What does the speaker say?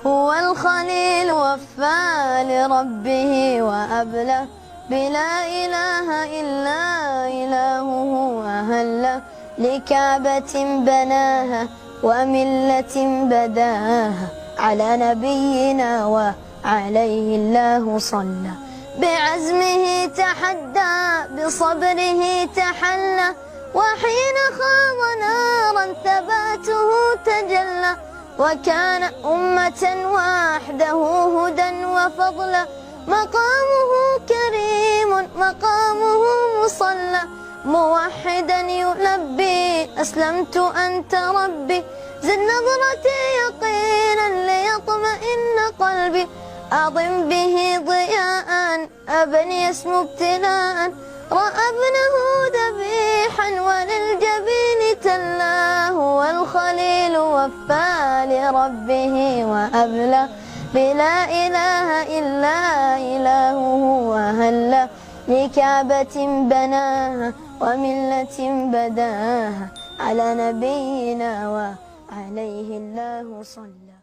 هو الخليل وفى لربه وأبله بلا إله إلا إلهه وهله لكعبة بناها وملة بداها على نبينا وعليه الله صلى بعزمه تحدى بصبره تحلى وحين خاض نارا ثباته تجلى وكان أمة وحده هدى وفضلا مقامه كريم مقامه مصلى موحدا يلبي أسلمت أنت ربي زد نظرتي يقينا ليطمئن قلبي أعظم به ضياء أبا يسمو ابتلاء رأى ابنه ذبيحا وللجبين تلا هو الخليل وفى لربه وأبلى بلا إله إلا إلهه وهلا لكعبة بناها وملة بداها على نبينا وعليه الله صلى